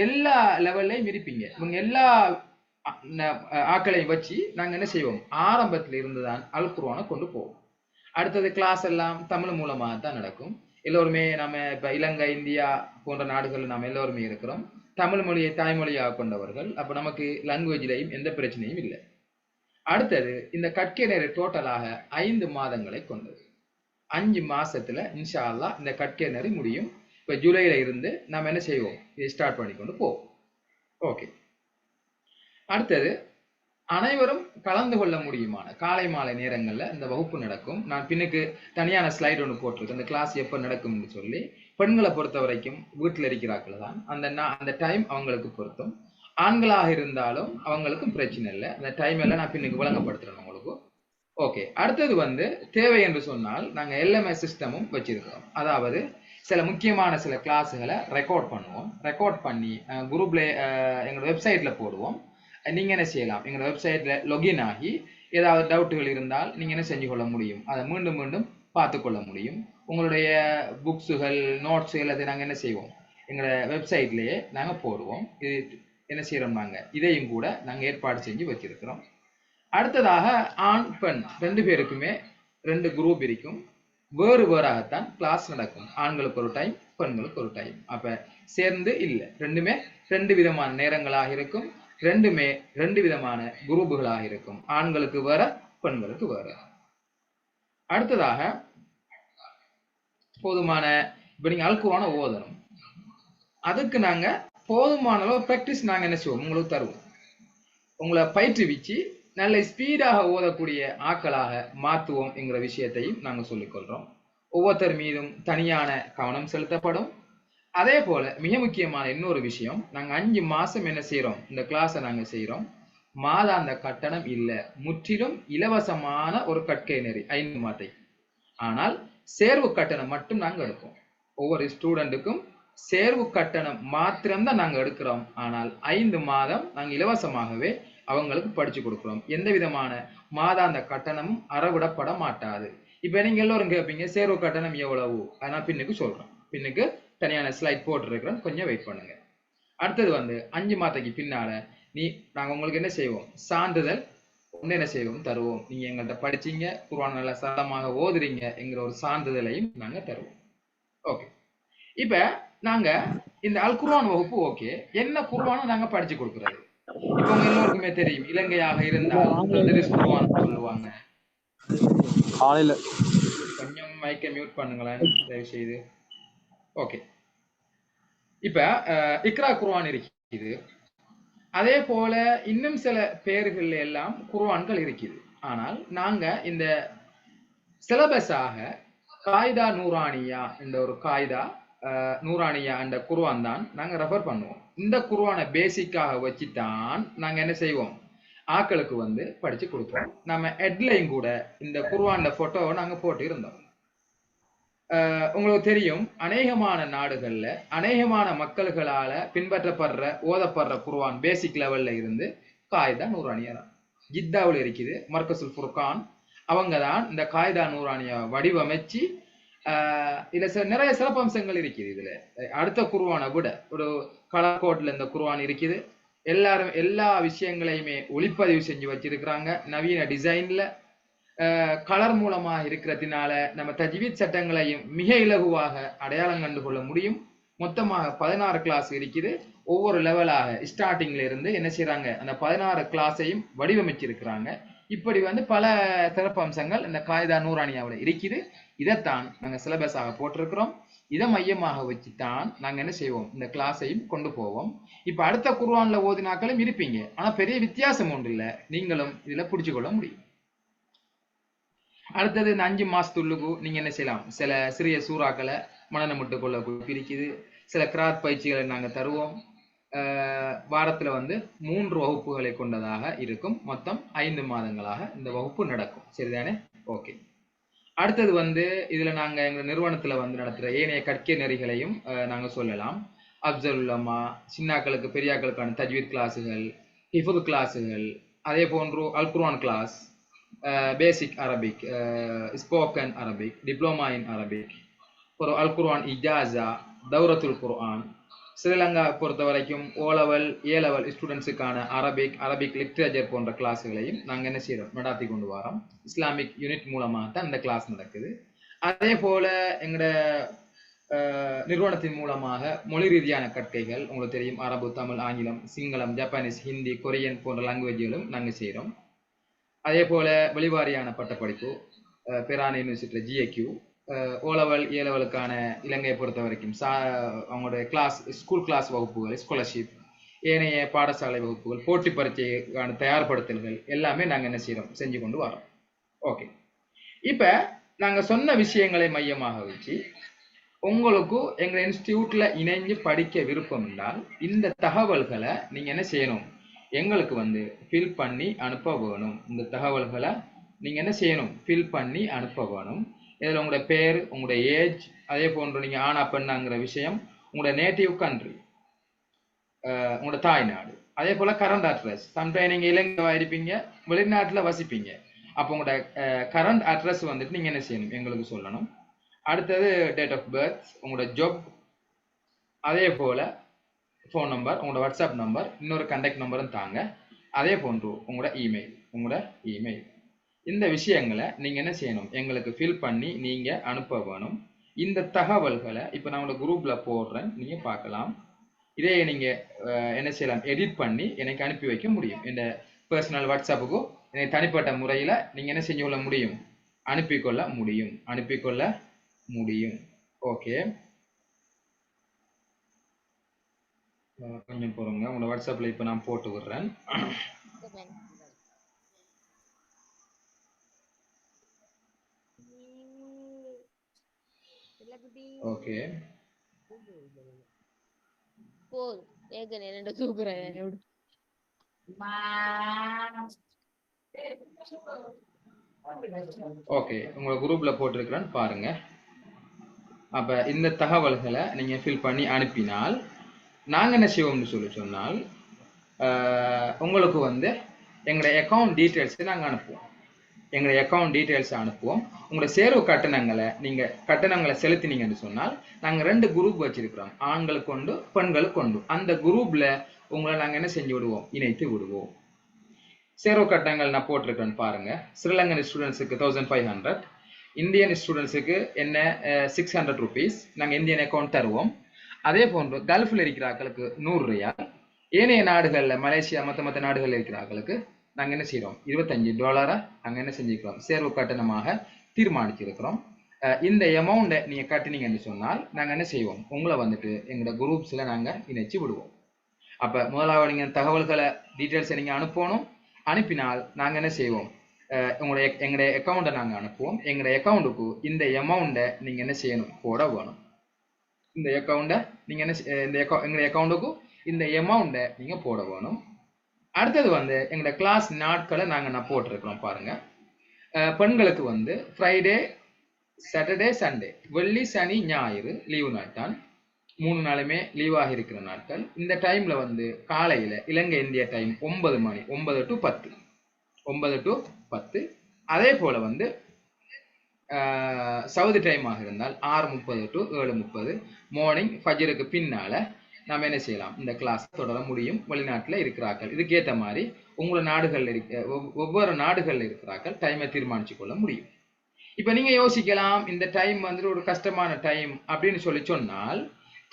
எல்லா லெவல்லையும் இருப்பீங்க. இவங்க எல்லா ஆக்களையும் வச்சு நாங்க என்ன செய்வோம், ஆரம்பத்துல இருந்துதான் அல் குர்ஆனை கொண்டு போவோம். அடுத்தது கிளாஸ் எல்லாம் தமிழ் மூலமாக தான் நடக்கும். எல்லோருமே நம்ம இப்ப இலங்கை, இந்தியா போன்ற நாடுகள் நாம் எல்லோருமே இருக்கிறோம். தமிழ் மொழியை தாய்மொழியாக கொண்டவர்கள். அப்ப நமக்கு லாங்குவேஜ்லையும் எந்த பிரச்சனையும் இல்லை. அடுத்தது இந்த கற்கை நேரம் டோட்டலாக 5 மாதங்களை கொண்டது. 5 மாசத்துல இன்ஷா அல்லாஹ் இந்த கற்கை நெறி முடியும். இப்ப ஜூலைல இருந்து நம்ம என்ன செய்வோம், இதை ஸ்டார்ட் பண்ணிக்கொண்டு போவோம். ஓகே, அடுத்தது அனைவரும் கலந்து கொள்ள முடியுமான காலை மாலை நேரங்கள்ல இந்த வகுப்பு நடக்கும். நான் பின்னுக்கு தனியான ஸ்லைடு ஒன்று போட்டிருக்கேன், இந்த கிளாஸ் எப்ப நடக்கும்னு சொல்லி. பெண்களை பொறுத்த வரைக்கும் வீட்டில் இருக்கிறார்கள் தான் அந்த டைம் அவங்களுக்கு பொருத்தும். ஆண்களாக இருந்தாலும் அவங்களுக்கும் பிரச்சனை இல்லை. அந்த டைம் எல்லாம் நான் பின்னுக்கு விளங்கப்படுத்துறேன் உங்களுக்கு. ஓகே, அடுத்தது தேவை என்று சொன்னால் நாங்க எல்எம்எஸ் சிஸ்டமும் வச்சிருக்கிறோம். அதாவது சில முக்கியமான சில கிளாஸுகளை ரெக்கார்ட் பண்ணுவோம். ரெக்கார்ட் பண்ணி குரூப்ல எங்களோட வெப்சைட்ல போடுவோம். நீங்கள் என்ன செய்யலாம், எங்களோட வெப்சைட்டில் login ஆகி ஏதாவது டவுட்டுகள் இருந்தால் நீங்கள் என்ன செஞ்சு கொள்ள முடியும், அதை மீண்டும் மீண்டும் பார்த்து கொள்ள முடியும். உங்களுடைய புக்ஸுகள் நோட்ஸ் எல்லாத்தையும் நாங்கள் என்ன செய்வோம், எங்களோட வெப்சைட்லேயே நாங்கள் போடுவோம். இது என்ன செய்கிறோம், நாங்கள் இதையும் கூட நாங்கள் ஏற்பாடு செஞ்சு வச்சிருக்கிறோம். அடுத்ததாக ஆண் பெண் 2 பேருக்குமே 2 குரூப் இருக்கும். வேறு வேறாகத்தான் கிளாஸ் நடக்கும். ஆண்களுக்கு ஒரு டைம், பெண்களுக்கு ஒரு டைம். அப்ப சேர்ந்து இல்லை, ரெண்டுமே 2 விதமான நேரங்களாக இருக்கும். ரெண்டுமே 2 விதமான குரூப்புகளாக இருக்கும். ஆண்களுக்கு வேற, பெண்களுக்கு வேற. அடுத்ததாக போதுமான இப்ப நீங்க அல்குரான ஓதணும். அதுக்கு நாங்க போதுமான அளவு பிராக்டிஸ் நாங்க என்ன செய்வோம், உங்களுக்கு தருவோம். உங்களை பயிற்றுவிச்சு நல்ல ஸ்பீடாக ஓதக்கூடிய ஆட்களாக மாற்றுவோம் என்கிற விஷயத்தையும் நாங்கள் சொல்லிக்கொள்றோம். ஒவ்வொருத்தர் மீதும் தனியான கவனம் செலுத்தப்படும். அதே போல மிக முக்கியமான இன்னொரு விஷயம், நாங்கள் 5 மாசம் என்ன செய்யறோம், இந்த கிளாஸை நாங்கள் செய்யறோம். மாதாந்த கட்டணம் இல்லை, முற்றிலும் இலவசமான ஒரு கற்கை நெறி 5 மாதத்தை. ஆனால் சேர்வு கட்டணம் மட்டும் நாங்கள் எடுப்போம். ஒவ்வொரு ஸ்டூடெண்ட்டுக்கும் சேர்வு கட்டணம் மாத்திரம்தான் நாங்கள் எடுக்கிறோம். ஆனால் 5 மாதம் நாங்கள் இலவசமாகவே அவங்களுக்கு படிச்சு கொடுக்குறோம். எந்த விதமான மாதாந்த கட்டணமும் அறவிடப்பட மாட்டாது. இப்ப நீங்க எல்லோரும் கேட்பீங்க சேர்வு கட்டணம் எவ்வளவு, நான் பின்னுக்கு சொல்றேன். பின்னுக்கு தனியான ஸ்லைட் போட்டுருக்கிறேன், கொஞ்சம் வெயிட் பண்ணுங்க. அடுத்தது 5 மாதத்துக்கு பின்னால நாங்க உங்களுக்கு என்ன செய்வோம், சான்றிதழ் ஒன்று என்ன செய்வோம், தருவோம். நீங்க எங்கள்கிட்ட படிச்சீங்க, குர்ஆன் நல்லா சரளமாக ஓதுறீங்க என்கிற ஒரு சான்றிதழையும் நாங்க தருவோம். ஓகே, இப்ப நாங்க இந்த அல் குர்ஆன் வகுப்பு ஓகே, என்ன குர்ஆனை நாங்க படிச்சு கொடுக்குறது. இப்ப உங்க எல்லோருக்குமே தெரியும், இலங்கையாக இருந்தால் தத்ரீஸ் குர்ஆன் சொல்லுவாங்க. கொஞ்சம் மைக்கை மியூட் பண்ணுங்களேன் தயவு செய்து. ஓகே, இப்ப இக்ரா குர்ஆன் இருக்குது. அதே போல இன்னும் சில பெயர்கள் எல்லாம் குர்ஆன்கள் இருக்குது. ஆனால் நாங்க இந்த சிலபஸாக காய்தா நூரானியா என்ற ஒரு காய்தா நூரானியா என்ற குர்ஆன் தான் நாங்க ரெஃபர் பண்ணுவோம். இந்த குர்ஆனை பேசிக்காக வச்சுதான் நாங்க என்ன செய்வோம், ஆக்களுக்கு படிச்சு கொடுப்போம். நம்ம ஹெட்லைன் கூட இந்த குர்ஆன் போட்டோவை நாங்க போட்டு இருந்தோம். உங்களுக்கு தெரியும், அநேகமான நாடுகள்ல அநேகமான மக்கள்களால பின்பற்றப்படுற ஓதப்படுற குர்ஆன் பேசிக் லெவல்ல இருந்து காய்தா நூரானியா தான். ஜித்தாவில் இருக்குது மர்கசுல் ஃபுர்கான், அவங்க தான் இந்த காய்தா நூரானியா வடிவமைச்சு இதுல நிறைய சிறப்பம்சங்கள் இருக்குது. இதுல அடுத்த குர்ஆனை விட ஒரு கலர் கோட்ல இந்த குர்ஆன் இருக்குது. எல்லாரும் எல்லா விஷயங்களையுமே ஒளிப்பதிவு செஞ்சு வச்சிருக்கிறாங்க. நவீன டிசைன்ல கலர் மூலமாக இருக்கிறதுனால நம்ம தஜ்வீத் சட்டங்களையும் மிக இலகுவாக அடையாளம் கண்டு கொள்ள முடியும். மொத்தமாக 16 கிளாஸ் இருக்குது. ஒவ்வொரு லெவலாக ஸ்டார்டிங்ல இருந்து என்ன செய்யறாங்க, அந்த 16 கிளாஸையும் வடிவமைச்சிருக்கிறாங்க. இப்படி பல சிறப்பம்சங்கள் இந்த காய்தா நூரானியாவில் இருக்குது. இதைத்தான் நாங்கள் சிலபஸாக போட்டிருக்கிறோம். இதை மையமாக வச்சுத்தான் நாங்கள் என்ன செய்வோம், இந்த கிளாஸையும் கொண்டு போவோம். இப்போ அடுத்த குர்ஆன்ல ஓதினாக்களும் இருப்பீங்க, ஆனால் பெரிய வித்தியாசம் ஒன்று இல்லை, நீங்களும் இதில் பிடிச்சு கொள்ள முடியும். அடுத்தது இந்த 5 மாசத்துள்ளுக்கு நீங்க என்ன செய்யலாம், சில சிறிய சூறாக்களை மனநமிட்டு கொள்ள இருக்குது. சில கிராத் பயிற்சிகளை நாங்கள் தருவோம். வாரத்தில் 3 வகுப்புகளை கொண்டதாக இருக்கும். மொத்தம் 5 மாதங்களாக இந்த வகுப்பு நடக்கும். சரிதானே? ஓகே. அடுத்தது இதுல நாங்கள் எங்கள் நிறுவனத்தில் நடத்துகிற ஏனைய கற்கை நெறிகளையும் நாங்கள் சொல்லலாம். அப்சல் உலமா, சின்னாக்களுக்கு பெரியாக்களுக்கான தஜ்வீத் கிளாஸுகள், ஹிஃபுத் கிளாஸுகள், அதே போன்று அல் Quran class, basic Arabic, spoken Arabic, diploma in Arabic, ஒரு அல் குர்ஆன் இஜாசா, தௌரத்துல் குர்ஆன். ஸ்ரீலங்கா பொறுத்த வரைக்கும் O level A level ஸ்டூடெண்ட்ஸுக்கான அரபிக் லிட்ரேச்சர் போன்ற கிளாஸுகளையும் நாங்கள் என்ன செய்யறோம், நடாத்தி கொண்டு வரோம். இஸ்லாமிக் யூனிட் மூலமாக தான் இந்த கிளாஸ் நடக்குது. அதே போல எங்களோட நிறுவனத்தின் மூலமாக மொழி ரீதியான கற்கைகள் உங்களுக்கு தெரியும், அரபு, தமிழ், ஆங்கிலம், சிங்களம், ஜப்பானீஸ், ஹிந்தி, கொரியன் போன்ற லாங்குவேஜ்களும் நாங்கள் செய்கிறோம். அதே போல வெளிவாரியான பட்டப்படிப்பு பெரான் யூனிவர்சிட்டியில் GAQ, O level A levelக்கான இலங்கையை பொறுத்த வரைக்கும் அவங்களுடைய ஸ்கூல் கிளாஸ் வகுப்புகள், ஸ்காலர்ஷிப், ஏனைய பாடசாலை வகுப்புகள், போட்டி பரீட்சைக்கான தயார்படுத்தல்கள் எல்லாமே நாங்கள் என்ன செய்கிறோம், செஞ்சு கொண்டு வரோம். ஓகே, இப்போ நாங்கள் சொன்ன விஷயங்களை மையமாக வச்சு உங்களுக்கு எங்கள் இன்ஸ்டிடியூட்ல இணைஞ்சு படிக்க விருப்பம் என்றால் இந்த தகவல்களை நீங்கள் என்ன செய்யணும், எங்களுக்கு ஃபில் பண்ணி அனுப்ப வேணும். இந்த தகவல்களை நீங்கள் என்ன செய்யணும், ஃபில் பண்ணி அனுப்ப வேணும். இதில் உங்களோட பேர், உங்களுடைய ஏஜ், அதே போன்று நீங்கள் ஆனா பெண்ணாங்கிற விஷயம், உங்களோட நேட்டிவ் கண்ட்ரி, உங்களோட தாய்நாடு, அதே போல கரண்ட் அட்ரஸ். சம்டைம் நீங்க இலங்கையா இருப்பீங்க, வெளிநாட்டுல வசிப்பீங்க. அப்போ உங்களோட கரண்ட் அட்ரஸ் வந்துட்டு நீங்க என்ன செய்யணும், எங்களுக்கு சொல்லணும். அடுத்தது டேட் ஆஃப் பர்த், உங்களோட ஜாப், அதே போல ஃபோன் நம்பர், உங்களோட வாட்ஸ்அப் நம்பர், இன்னொரு கான்டாக்ட் நம்பரும் தாங்க. அதே போன்று உங்களோட இமெயில். இந்த விஷயங்களை நீங்க என்ன செய்யணும், எங்களுக்கு ஃபில் பண்ணி நீங்க அனுப்ப வேணும். இந்த தகவல்களை இப்போ நான் உங்களோட குரூப்ல போடுறேன், நீங்க பார்க்கலாம். இதே நீங்க என்ன செய்யலாம், எடிட் பண்ணி எனக்கு அனுப்பி வைக்க முடியும். இந்த பர்சனல் வாட்ஸ்அப்புக்கும் எனக்கு தனிப்பட்ட முறையில் நீங்க என்ன செஞ்சு கொள்ள முடியும், அனுப்பிக்கொள்ள முடியும். ஓகே, கொஞ்சம் போறோங்க. உங்களோட வாட்ஸ்அப்ல இப்போ நான் போட்டு விடுறேன். ஓகே, ஓகே, உங்க குரூப்ல போட்டிருக்கிறேன்னு பாருங்க. அப்ப இந்த தகவல்களை நீங்க ஃபில் பண்ணி அனுப்பினால் நாங்க என்ன செய்வோம்னு சொன்னால் உங்களுக்கு வந்து எங்களுடைய அக்கௌண்ட் டீட்டெயில்ஸ் நாங்கள் அனுப்புவோம். எங்களுடைய அக்கௌண்ட் டீட்டெயில்ஸ் அனுப்புவோம். உங்களுடைய சேர்வு கட்டணங்களை செலுத்தினீங்கன்னு சொன்னால் நாங்கள் 2 குரூப் வச்சிருக்கிறோம், ஆண்களுக்கு கொண்டு பெண்களுக்கு கொண்டு. அந்த குரூப்ல உங்களை நாங்கள் என்ன செஞ்சு விடுவோம், இணைத்து விடுவோம். சேர்வு கட்டணங்கள் நான் போட்டிருக்கேன்னு பாருங்க. ஸ்ரீலங்கன் ஸ்டூடெண்ட்ஸுக்கு 1500, இந்தியன் ஸ்டூடெண்ட்ஸுக்கு என்ன 600 rupees நாங்கள் இந்தியன் அக்கௌண்ட் தருவோம். அதே போன்று கல்ஃபில் இருக்கிறார்களுக்கு 100 ரியால், ஏனைய நாடுகளில் மலேசியா மற்ற நாடுகளில் இருக்கிறார்களுக்கு நாங்கள் என்ன செய்கிறோம், $25 நாங்கள் என்ன செஞ்சுக்கிறோம், சேர்வு கட்டணமாக தீர்மானிச்சிருக்கிறோம். இந்த அமௌண்ட்டை நீங்கள் கட்டினீங்கன்னு சொன்னால் நாங்கள் என்ன செய்வோம், உங்களை வந்துட்டு எங்களோட குரூப்ஸில் நாங்கள் இணைச்சி விடுவோம். அப்போ முதலாவது நீங்கள் தகவல்களை டீட்டெயில்ஸை நீங்கள் அனுப்பணும். அனுப்பினால் நாங்கள் என்ன செய்வோம், எங்களுடைய அக்கௌண்ட்டை நாங்கள் அனுப்புவோம். எங்களுடைய அக்கௌண்ட்டுக்கு இந்த அமௌண்ட்டை நீங்கள் என்ன செய்யணும், போட வேணும். இந்த அக்கௌண்ட்டை நீங்கள் என்ன எங்களுடைய அக்கௌண்ட்டுக்கு இந்த அமௌண்ட்டை நீங்கள் போட வேணும். அடுத்தது வந்து எங்களோட கிளாஸ் நாட்களை நான் போட்டிருக்கிறோம் பாருங்க. பெண்களுக்கு வந்து ஃப்ரைடே, சாட்டர்டே, சண்டே, வெள்ளி, சனி, ஞாயிறு லீவு நாள் தான். 3 நாளுமே லீவாக இருக்கிற நாட்கள். இந்த டைம்ல வந்து காலையில இலங்கை இந்திய டைம் 9 மணி, 9 to 10. அதே போல வந்து சவுதி டைமாக இருந்தால் 6:30 to 7:30 மார்னிங் ஃபஜ்ருக்கு பின்னால நாம் என்ன செய்யலாம், இந்த கிளாஸ் தொடர முடியும். வெளிநாட்டில் இருக்கிறார்கள், இதுக்கேற்ற மாதிரி உங்களோட நாடுகளில் ஒவ்வொரு நாடுகளில் இருக்கிறார்கள் டைமை தீர்மானிச்சு கொள்ள முடியும். இப்போ நீங்க யோசிக்கலாம், இந்த டைம் வந்துட்டு ஒரு கஷ்டமான டைம் அப்படின்னு சொன்னால்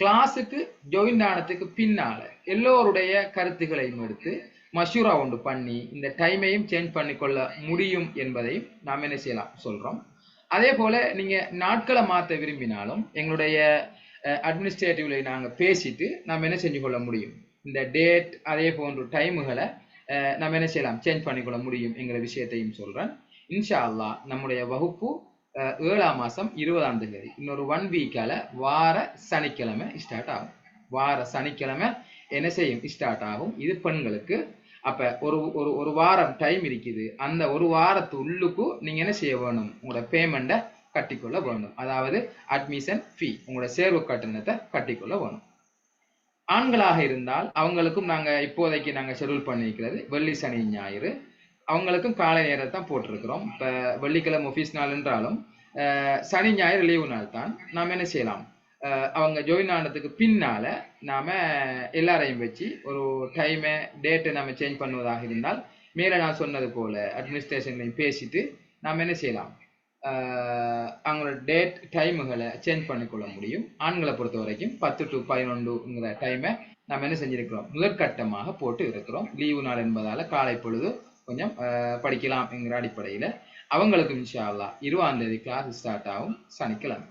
கிளாஸுக்கு ஜாயின் ஆனதுக்கு பின்னால எல்லோருடைய கருத்துக்களையும் எடுத்து மஷூரா ஒன்று பண்ணி இந்த டைமையும் சேஞ்ச் பண்ணி கொள்ள முடியும் என்பதையும் நாம் என்ன செய்யலாம் சொல்றோம். அதே போல நீங்க நாட்களை மாற்ற விரும்பினாலும் எங்களுடைய அட்மினிஸ்ட்ரேட்டிவ்ல நாங்கள் பேசிட்டு நாம் என்ன செஞ்சு கொள்ள முடியும், இந்த டேட் அதே போன்ற டைமுகளை நம்ம என்ன செய்யலாம், சேஞ்ச் பண்ணிக்கொள்ள முடியும் என்கிற விஷயத்தையும் சொல்றேன். இன்ஷா அல்லா நம்முடைய வகுப்பு 7ஆம் மாதம் 20ஆம் தேதி, இன்னொரு 1 வீக்கால வார சனிக்கிழமை ஸ்டார்ட் ஆகும். வார சனிக்கிழமை என்ன செய்யும், ஸ்டார்ட் ஆகும். இது பெண்களுக்கு. அப்ப ஒரு வாரம் டைம் இருக்குது. அந்த ஒரு வாரத்து உள்ளுக்கு நீங்க என்ன செய்ய வேணும், உங்களோட பேமெண்ட்டை கட்டிக்கொள்ள வேண்டும். அதாவது அட்மிஷன் ஃபீ, உங்களோட சேர்வு கட்டணத்தை கட்டிக்கொள்ள வேணும். ஆண்களாக இருந்தால் அவங்களுக்கும் நாங்க இப்போதைக்கு நாங்க ஷெட்யூல் பண்ணிக்கிறது வெள்ளி, சனி, ஞாயிறு. அவங்களுக்கும் காலை நேரத்தை தான் போட்டிருக்கிறோம். இப்போ வெள்ளிக்கிழமை ஆஃபீஸ் நாள் என்றாலும் சனி, ஞாயிறு லீவு நாள் தான். நாம் என்ன செய்யலாம், அவங்க ஜாயின் ஆனதுக்கு பின்னால நாம எல்லாரையும் வச்சு ஒரு டைமை டேட்டை நம்ம சேஞ்ச் பண்ணுவதாக இருந்தால் மேலே நான் சொன்னது போல அட்மினிஸ்ட்ரேஷன்லையும் பேசிட்டு நாம் என்ன செய்யலாம், அவங்களோட டேட் டைமுகளை சேஞ்ச் பண்ணிக்கொள்ள முடியும். ஆண்களை பொறுத்த வரைக்கும் 10 to 11ங்கிற டைமை நம்ம என்ன செஞ்சிருக்கிறோம், முதற்கட்டமாக போட்டு இருக்கிறோம். லீவு நாள் என்பதால காலை பொழுது கொஞ்சம் படிக்கலாம் என்கிற அடிப்படையில் அவங்களுக்கு இன்ஷா அல்லாஹ் 20ஆம் தேதி கிளாஸ் ஸ்டார்ட் ஆகும் சனிக்கிழமை.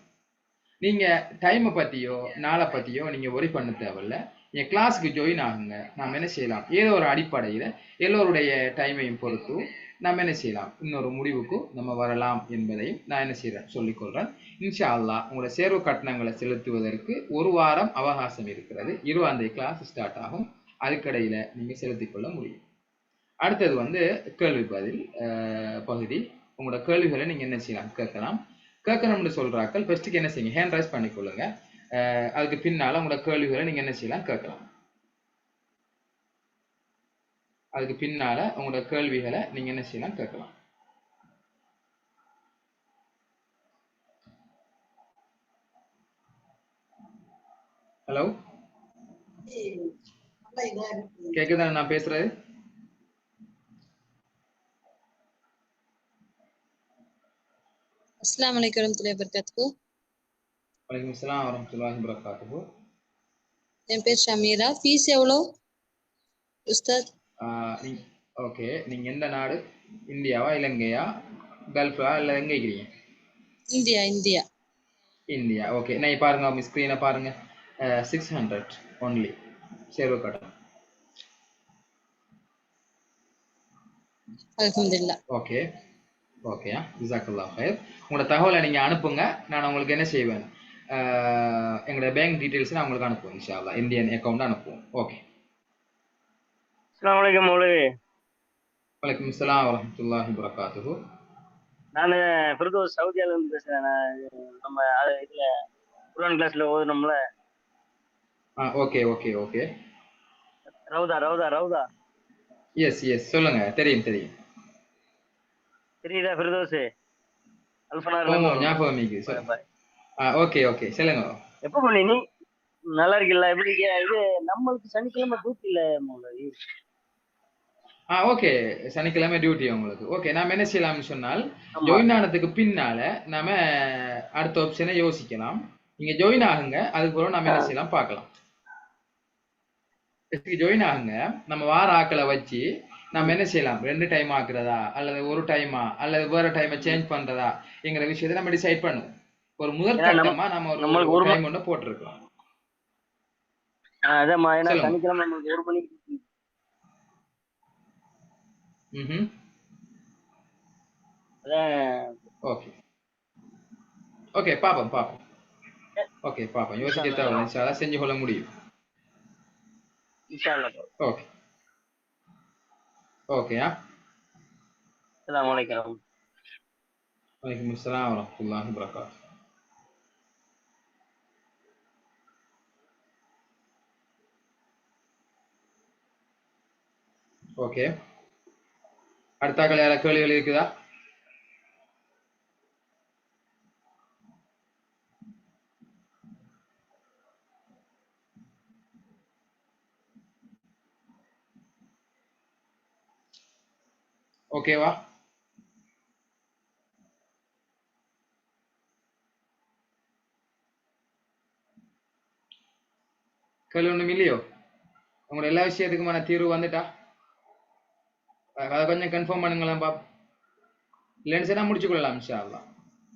நீங்க டைமை பத்தியோ நாளை பத்தியோ நீங்க ஒரி பண்ண தேவையில்லை. நீங்க கிளாஸுக்கு ஜாயின் ஆகுங்க. நாம் என்ன செய்யலாம், ஏதோ ஒரு அடிப்படையில் எல்லோருடைய டைமையும் பொறுத்து நாம் என்ன செய்யலாம், இன்னொரு முடிவுக்கு நம்ம வரலாம் என்பதையும் நான் என்ன செய்யறேன் சொல்லிக்கொள்றேன். இன்ஷா அல்லாஹ் உங்களோட சேர்வு கட்டணங்களை செலுத்துவதற்கு ஒரு வாரம் அவகாசம் இருக்கிறது. 20ஆம் தேதி கிளாஸ் ஸ்டார்ட் ஆகும். அதுக்கடையில நீங்க செலுத்திக் கொள்ள முடியும். அடுத்தது வந்து கேள்வி பதில் பகுதி. உங்களோட கேள்விகளை நீங்க என்ன செய்யலாம், கேட்கணும்னு சொல்றாக்கள் ஃபர்ஸ்ட்டுக்கு என்ன செய்யுங்க, ஹேண்ட் ரைஸ் பண்ணிக்கொள்ளுங்க. அதுக்கு பின்னால உங்களோட கேள்விகளை நீங்க என்ன செய்யலாம், கேட்கலாம். அதுக்கு பின்னால உங்களோட கேள்விகளை நீங்க என்ன செய்யலாம் கேட்கலாம். ஹலோ, கேக்குதா நான் பேசுறது? அஸ்ஸலாமு அலைக்கும் வரஹ்மத்துல்லாஹி வபரகாத்துஹு. வலைக்கும் ஸலாம் வரஹ்மத்துல்லாஹி வபரகாத்துஹு. என் பேர் ஷமீரா. ஃபீஸ் எவ்வளோ உஸ்தாத்? ஓகே, நீங்க எந்த நாடு? இந்தியாவா, இலங்கையா, கல்ஃபா, இல்லை எங்க இருக்கிறீங்க? இந்தியா. இந்தியா. இந்தியா. ஓகே, நான் பாருங்க உங்க ஸ்க்ரீனை பாருங்க. 600 ஒன்லி சேர்வு கட்டணம். அல்ஹம்துலில்லாஹ். ஓகே ஓகேயா, ஜஸாக்கல்லாஹ் ஹைர். உங்களோட தகவலை நீங்க அனுப்புங்க, நான் உங்களுக்கு என்ன செய்வேன், எங்களோட பேங்க் டீட்டெயில்ஸ் நான் உங்களுக்கு அனுப்புவேன் இன்ஷா அல்லாஹ். இந்தியன் அக்கௌண்ட் அனுப்புவோம். ஓகே. அஸ்ஸலாமு அலைக்கும் மௌலவி. வலைக்கும் ஸலாம் வரஹ்மத்துல்லாஹி வபரகாத்துஹு. நான் ஃபிர்தௌஸ் சவுதியால இருந்து பேசுறேன். நம்ம இதுல குர்ஆன் கிளாஸ்ல ஓதுனோம்ல. Okay okay okay. ரவுதா ரவுதா ரவுதா. எஸ் எஸ், சொல்லுங்க. தெரியும் தெரியும். தெரியுதா ஃபிர்தௌஸ்? அல்ஃபனார்ல ஓ, இருந்து. ஞாபகம் இருக்கு. ஓகே ஓகே, சொல்லுங்க. எப்போ பண்ணி நீ நல்லா இருக்கீல்ல? எப்படி இருக்கியா? இது நம்மளுக்கு சனிக்கிழமை டியூட்டி இல்ல மௌலவி. ஓகே, சனிக்கிழமை டியூட்டி உங்களுக்கு. ஓகே, நாம என்ன செய்யலாம்னு சொன்னால், ஜாயின் ஆனதுக்கு பின்னால நாம அடுத்த ஆப்ஷனை யோசிக்கலாம். நீங்க ஜாயின் ஆகுங்க, அதுக்கப்புறம் நாம என்ன செய்யலாம் பார்க்கலாம். ஜாயின் ஆகுங்க, நம்ம வார ஆக்களை வச்சு நம்ம என்ன செய்யலாம், 2 டைம் ஆக்குறதா அல்லது 1 டைமா அல்லது வேற டைமை சேஞ்ச் பண்றதா என்கிற விஷயத்தை நம்ம டிசைட் பண்ணுவோம். ஒரு முதல் கட்டமா நம்ம ஒரு டைம் ஒன்று போட்டிருக்கோம். அதான் சனிக்கிழமை நம்மளுக்கு 1 மணிக்கு. ஓகே ஓகே, பாப்போம் பாப்போம். ஓகே பாப்போம், யோசிக்க தேவை, இன்ஷாஅல்லாஹ் செஞ்சு கொள்ள முடியும். இன்ஷாஅல்லாஹ். ஓகே ஓகேயா. அஸ்ஸலாமு அலைக்கும். வலைக்கும் ஸலாம் வரஹ்மத்துல்லாஹி வபரகாத்துஹு. ஓகே, அடுத்த யார கேள்விகள் இருக்குதா? ஓகேவா? கேள்வி ஒன்றும் இல்லையோ? உங்களோட எல்லா விஷயத்துக்குமான தீர்வு வந்துட்டா அதை கொஞ்சம் கன்ஃபார்ம் பண்ணுங்களேன் பாப். இல்லைன்னு சொன்னா முடிச்சு கொள்ளலாம் இன்ஷா அல்லாஹ்.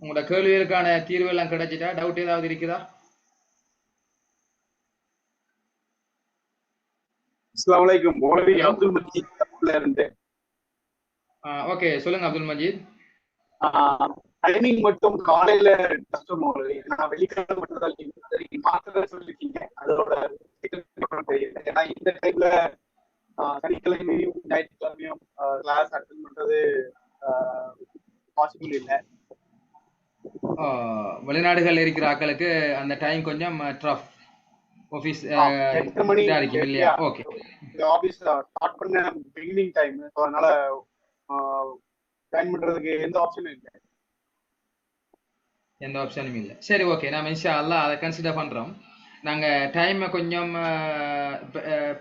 உங்களோட கேள்விகளுக்கான தீர்வு எல்லாம் கிடைச்சிட்டா, டவுட் ஏதாவது இருக்குதா? அஸ்ஸலாமு அலைக்கும். மௌலவி அப்துல் மஜீத் தப்புல இருந்து. ஓகே, சொல்லுங்க அப்துல் மஜீத். டைமிங் மட்டும் காலையில கஷ்டம் மௌலவி. நான் வெள்ளிக்கிழமை மட்டும் தான் சரி மாத்திர சொல்லிருக்கீங்க. அதோட ஏன்னா இந்த டைம்ல சனிக்கிழமையும் ஞாயிற்றுக்கிழமையும் கிளாஸ் அட்டென்ட் பண்றது பாசிபிள் இல்லை. வெளிநாடுகள் இருக்கிற ஆக்களுக்கு அந்த டைம் கொஞ்சம் டஃப். ஆபீஸ் 8 மணி இருக்கு இல்லையா? ஓகே, ஆபீஸ் ஸ்டார்ட் பண்ண பிகினிங் டைம். ஸோ அதனால ஜாயின் பண்றதுக்கு எந்த ஆப்ஷனும் இல்லை. எந்த ஆப்ஷனும் இல்லை. சரி, ஓகே, நாம இன்ஷா அல்லாஹ் அதை கன்சிடர் பண்றோம். நாங்க டைமை கொஞ்சம்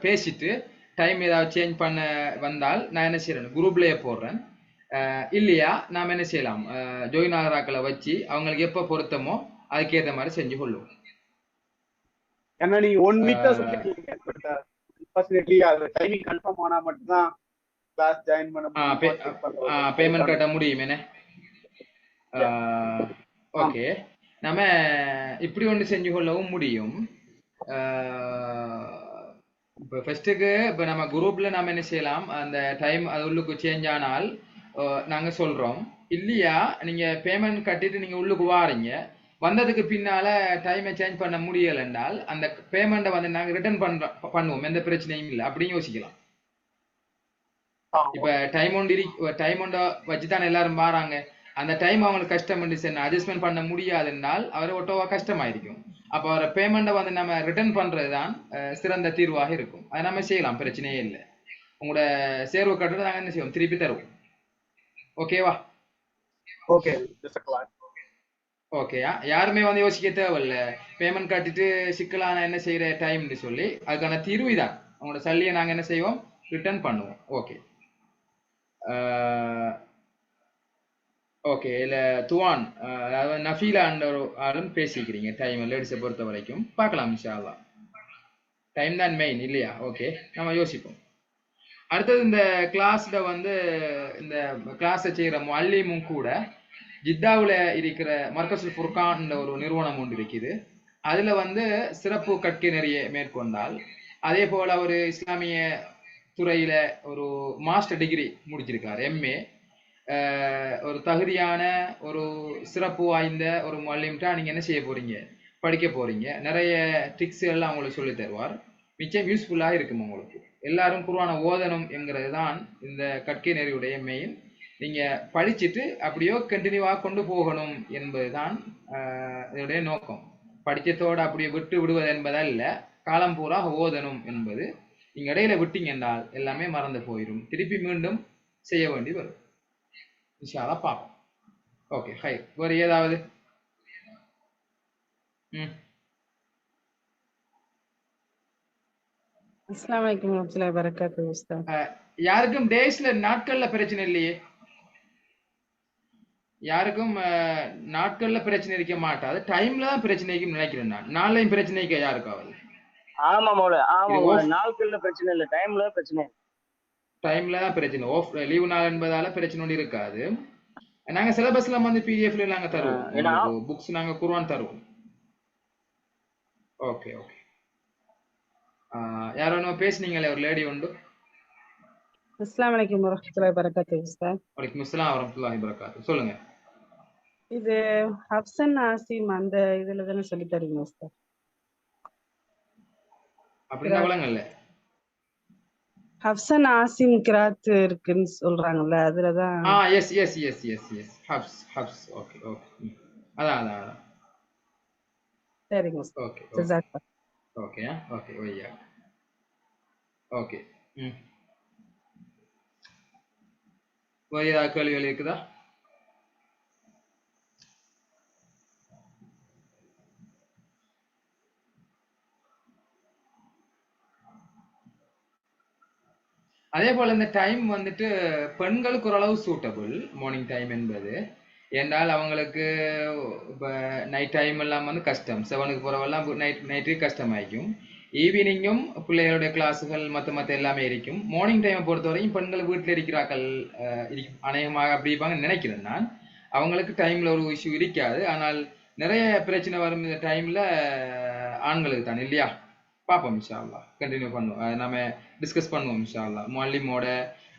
பேசிட்டு டைம் ஏதாவது சேஞ்ச் பண்ண வந்தால் நான் என்ன செய்யறேன், குரூப்லயே போடுறேன். இல்லையா நாம என்ன செய்யலாம், ஜாயின் ஆகிறாக்களை வச்சு அவங்களுக்கு எப்போ பொருத்தமோ அதுக்கேற்ற மாதிரி செஞ்சு கொள்ளுவோம். ஏன்னா நீங்க 1 வீக் தான் சொல்லிருக்கீங்க. பட் அன்ஃபார்ச்சுனேட்லி அது டைமிங் கன்ஃபார்ம் ஆனா மட்டும் தான் கிளாஸ் ஜாயின் பண்ண முடியும். பேமெண்ட் கட்ட முடியும் என்ன? ஓகே, நம்ம இப்படி ஒன்று செஞ்சு கொள்ளவும் முடியும். இப்போ ஃபர்ஸ்ட்டுக்கு இப்போ நம்ம குரூப்ல நம்ம என்ன செய்யலாம், அந்த டைம் அது உள்ளுக்கு சேஞ்ச் ஆனால் நாங்க சொல்றோம். இல்லையா நீங்க பேமெண்ட் கட்டிட்டு நீங்க உள்ளுக்கு வாரீங்க, வந்ததுக்கு பின்னால டைமை சேஞ்ச் பண்ண முடியல என்றால் அந்த பேமெண்ட்டை வந்து நாங்க ரிட்டர்ன் பண்ணுவோம், எந்த பிரச்சனையும் இல்லை அப்படின்னு யோசிக்கலாம். இப்ப டைம் ஒன்றை வச்சுதான் எல்லாரும் வாராங்க. அந்த டைம் அவங்களுக்கு கஷ்டம் அட்ஜஸ்ட்மெண்ட் பண்ண முடியாதுன்னால் அவர் ஒட்டோவா கஷ்டமாயிருக்கும். அப்போ அவரை பேமெண்ட்டை வந்து நம்ம ரிட்டர்ன் பண்றதுதான் சிறந்த தீர்வாக இருக்கும். அதை நம்ம செய்யலாம், பிரச்சனையே இல்லை. உங்களோட சேர்வு கட்டணம் நாங்கள் என்ன செய்வோம், திருப்பி தருவோம். ஓகேவா? ஓகே, ஓகேயா? யாருமே வந்து யோசிக்க தேவையில்ல, பேமெண்ட் கட்டிட்டு சிக்கலான என்ன செய்யற டைம்னு சொல்லி அதுக்கான தீர்வு தான். உங்களோட சல்லியை நாங்கள் என்ன செய்வோம், ரிட்டர்ன் பண்ணுவோம். ஓகே. ஓகே, இல்லை துவான், அதாவது நஃபீலான்ற ஒரு ஆளும் பேசிக்கிறீங்க டைம் லேடிஸை பொறுத்த வரைக்கும். பார்க்கலாம் இன்ஷா அல்லாஹ். டைம் தான் மெயின் இல்லையா? ஓகே, நம்ம யோசிப்போம். அடுத்தது இந்த கிளாஸ்ல வந்து இந்த கிளாஸை செய்கிற மல்லிமும் கூட ஜித்தாவில் இருக்கிற மர்கசுல் ஃபுர்கான் ஒரு நிறுவனம் ஒன்று இருக்குது. அதுல வந்து சிறப்பு கற்கை நிறைய மேற்கொண்டால், அதே போல ஒரு இஸ்லாமிய துறையில ஒரு மாஸ்டர் டிகிரி முடிச்சிருக்காரு, எம்ஏ. ஒரு தகுதியான ஒரு சிறப்பு வாய்ந்த ஒரு மல்லிம்ட்டா நீங்க என்ன செய்ய போறீங்க, படிக்க போறீங்க. நிறைய ட்ரிக்ஸ் எல்லாம் உங்களுக்கு சொல்லி தருவார். மிச்சம் யூஸ்ஃபுல்லா இருக்கும் உங்களுக்கு. எல்லாரும் குர்ஆனை ஓதணும் என்கிறது தான் இந்த கற்கை நெறியுடைய மெயின். நீங்க படிச்சுட்டு அப்படியோ கண்டினியூவா கொண்டு போகணும் என்பதுதான் இதனுடைய நோக்கம். படிச்சத்தோடு அப்படியே விட்டு விடுவது என்பதல்ல, காலம் பூரா ஓதணும் என்பது. நீங்க இடையில விட்டீங்க என்றால் எல்லாமே மறந்து போயிடும், திருப்பி மீண்டும் செய்ய வேண்டி வரும். இன்ஷா அல்லாஹ் பார்ப்போம். Okay, high. வேறு ஏதாவது? அஸ்ஸலாமு அலைக்கும் வரஹ்மத்துல்லாஹி வபரகாத்துஹு உஸ்தாத். யாருக்கும் டேஸ்ல நாட்கள்ல பிரச்சனை இல்லையே? யாருக்கும் நாட்கள்ல பிரச்சனை இருக்க மாட்டாது, டைம்ல தான் பிரச்சனைக்கு நினைக்கிறேன் நான். நாளையும் பிரச்சனைக்கு யாருக்காவது? ஆமா மௌல, ஆமா மௌல, நாட்கள்ல பிரச்சனை இல்லை, டைம்ல பிரச்சனை. டைம்ல தான் பிரச்சனை. ஆஃப் லீவு நாள் என்பதால பிரச்சனை ஒன்று இருக்காது. நாங்க சிலபஸ்ல வந்து பிடிஎஃப்ல நாங்க தருவோம், புக்ஸ் நாங்க குர்ஆன் தருவோம். Okay okay. யாரோ ஒன்று பேசுனீங்களே, ஒரு லேடி உண்டு. அஸ்ஸலாமு அலைக்கும் வரஹ்மத்துல்லாஹி வபரகாத்துஹு உஸ்தாத். வலைக்கும் அஸ்ஸலாம் வரஹ்மத்துல்லாஹி வபரகாத்துஹு. சொல்லுங்க. இது ஹப்சன் ஆசிம் அந்த இதுல தானே சொல்லி தரீங்க உஸ்தாத்? அப்படின்னா வழங்கல்ல. ஹப்சன் ஆசிம் கிராத் இருக்குன்னு சொல்றாங்கல்ல, அதுலதான். Yes yes yes yes yes ஹப்ஸ் ஹப்ஸ். Okay okay. அதான் அதான் அதான். சரிங்க உஸ்தாத். ஓகே ஜஸாக்கல்லாஹ். ஓகே ஓகே ஒய்யா. ஓகே. வேறு ஏதாவது கேள்விகள் இருக்குதா? அதே போல இந்த டைம் வந்துட்டு பெண்களுக்கு ஓரளவு சூட்டபிள் மார்னிங் டைம் என்பது. என்றால் அவங்களுக்கு இப்போ நைட் டைம் எல்லாம் வந்து கஷ்டம், 7க்கு போகிறவெல்லாம் நைட்டுக்கு கஷ்டமாയിരിக்கும். ஈவினிங்கும் பிள்ளைகளுடைய கிளாஸுகள் மற்ற எல்லாமே இருக்கும். மார்னிங் டைமை பொறுத்தவரைக்கும் பெண்கள் வீட்டில் இருக்கிறார்கள் அநேகமாக அப்படி இருப்பாங்க நினைக்கிறேன் நான். அவங்களுக்கு டைமில் ஒரு இஷ்யூ இருக்காது. ஆனால் நிறைய பிரச்சனை வரும் இந்த டைமில் ஆண்களுக்கு தான் இல்லையா? பார்ப்போம் இன்ஷா அல்லாஹ், கண்டினியூ பண்ணுவோம், நம்ம டிஸ்கஸ் பண்ணுவோம் இன்ஷா அல்லாஹ். முஅல்லிமோட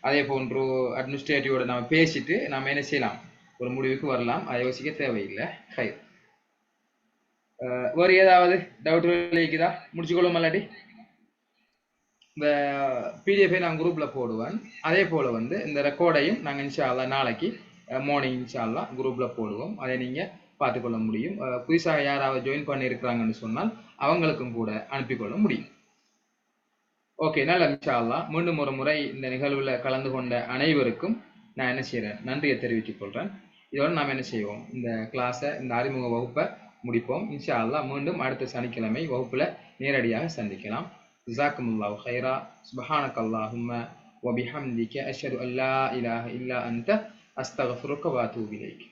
அதே போன்று அட்மினிஸ்ட்ரேட்டிவோட நம்ம பேசிட்டு நம்ம என்ன செய்யலாம், ஒரு முடிவுக்கு வரலாம். அதை யோசிக்க தேவையில்லை. ஹை. வேறு ஏதாவது டவுட் இருக்குதா? முடிச்சுக்கொள்ளும் இல்லாட்டி இந்த பிடிஎஃபை நான் குரூப்பில் போடுவேன். அதே போல் வந்து இந்த ரெக்கார்டையும் நாங்கள் இன்ஷா அல்லாஹ் நாளைக்கு மார்னிங் இன்ஷா அல்லாஹ் குரூப்பில் போடுவோம். அதை நீங்கள் பார்த்துக்கொள்ள முடியும். புதுசாக யாராவது ஜாயின் பண்ணியிருக்கிறாங்கன்னு சொன்னால் அவங்களுக்கும் கூட அனுப்பிக்கொள்ள முடியும். ஓகே, நல்ல இன்ஷா அல்லாஹ். மீண்டும் ஒரு முறை இந்த நிகழ்வில் கலந்து கொண்ட அனைவருக்கும் நான் என்ன செய்கிறேன், நன்றியை தெரிவித்துக் கொள்கிறேன். இதோட நாம் என்ன செய்வோம், இந்த கிளாஸை, இந்த அறிமுக வகுப்பை முடிப்போம். இன்ஷா அல்லாஹ் மீண்டும் அடுத்த சனிக்கிழமை வகுப்பில் நேரடியாக சந்திக்கலாம். ஜஸாக்குமுல்லாஹு ஹைரா. சுப்ஹானக அல்லாஹும்ம வ பிஹம்திக அஷ்ஹது அல்லா இலாஹ இல்லா அன்த அஸ்தக்ஃபிருக வ அத்தூபு இலைக்.